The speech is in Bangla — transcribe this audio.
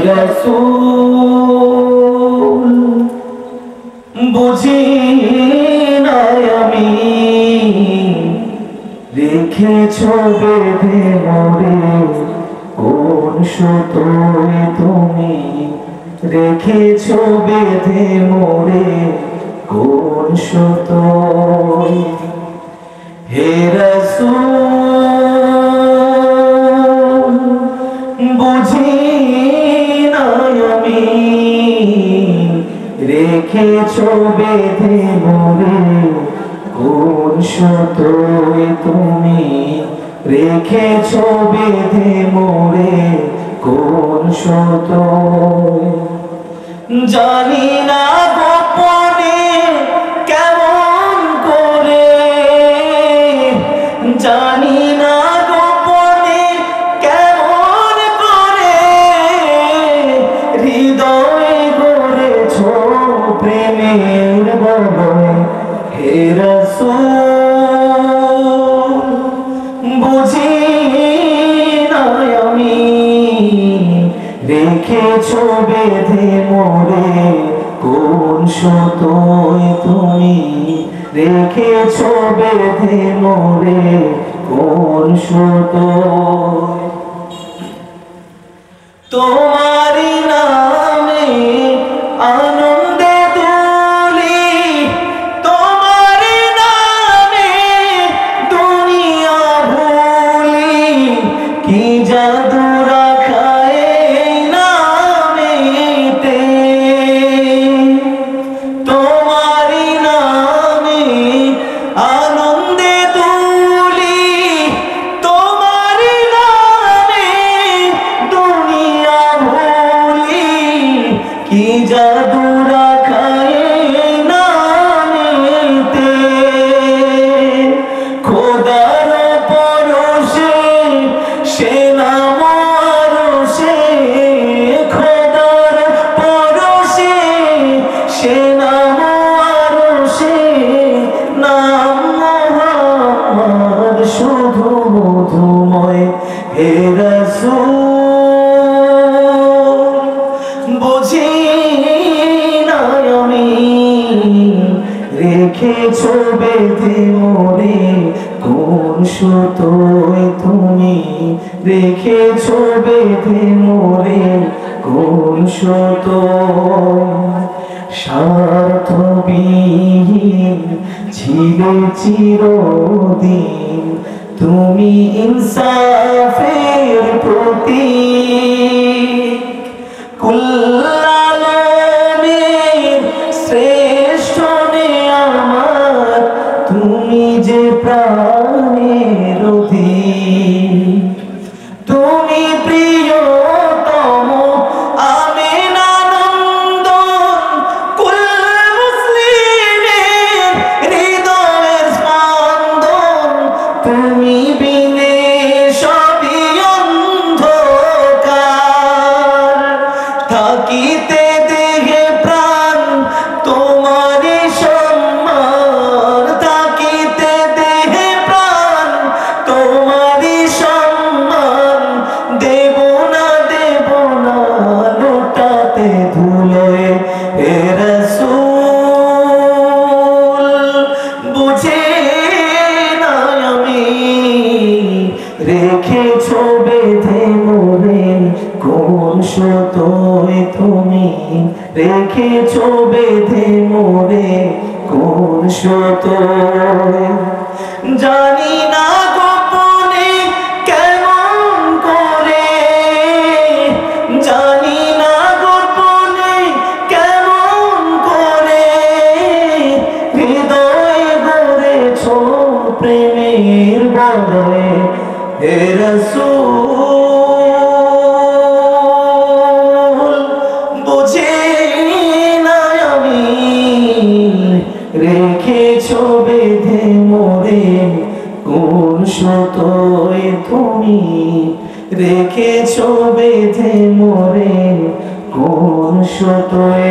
রাসূল বুঝি না আমি রেখেছো বেঁধে মোরে কোন সুতোয় তুমি রেখেছো বেঁধে মোরে কোন সুতোয় হে রাসূল বুঝি না আমি রেখেছো বেঁধে মোরে কোন সুতোয় তুমি রেখেছো বেঁধে মোরে কোন সুতোয় জানি না গোপনে কেমন করে জানি না গোপনে কেমন করে হৃদয়ে গড়েছো প্রেমের বলয় হে রাসূল বুঝি না আমি রেখেছো বেঁধে মোরে কোন সুতোয় তুমি রেখেছো বেঁধে মোরে কোন সুতোয় তোমারি নামে আনন্দে দুলি তোমারি নামে দুনিয়া ভুলি কি জাদু রাখায় নামেতে তোমারি নামে আনন্দে দুলি তোমারি নামে দুনিয়া ভুলি কি জাদু রাখায় নামেতে খোদার পরশে সে নাম আরশে খোদার পরশে সে নাম আরশে নাম মুহাম্মদ শুধু মধুময় হে রাসূল বুঝি না আমি রেখেছো বেঁধে মোরে কোন সুতোয় তুমি রেখেছো বেঁধে মোরে কোন সুতোয় স্বার্থবিহীন ছিলে চিরদিন তুমি ইনসাফের প্রতীক কুল্লালামের শ্রেষ্ঠ নেয়ামত তুমি যে প্রাণের অধিক তুমি প্রিয়তম আমিনা নন্দন কুল মুসলিমের হৃদয়ের স্পন্দন তুমি বিনে সবই অন্ধকার থাকিতে দেহে প্রাণ তোমারই সম্মান থাকিতে দেহে প্রাণ তোমারই সম্মান দেব না লোটাতে ধুলোয় হে রাসূল বুঝে না আমি রেখেছো বেঁধে মোরে কোন সুতোয় তুমি রেখেছো বেঁধে মোরে কোন সুতোয় জানি না গোপনে কেমন করে জানি না গোপনে কেমন করে হৃদয়ে গড়েছো প্রেমের বলয় হে রাসূল বুঝি না আমি রেখেছো বেঁধে মোরে কোন সুতোয় তুমি রেখেছো বেঁধে মোরে কোন সুতোয়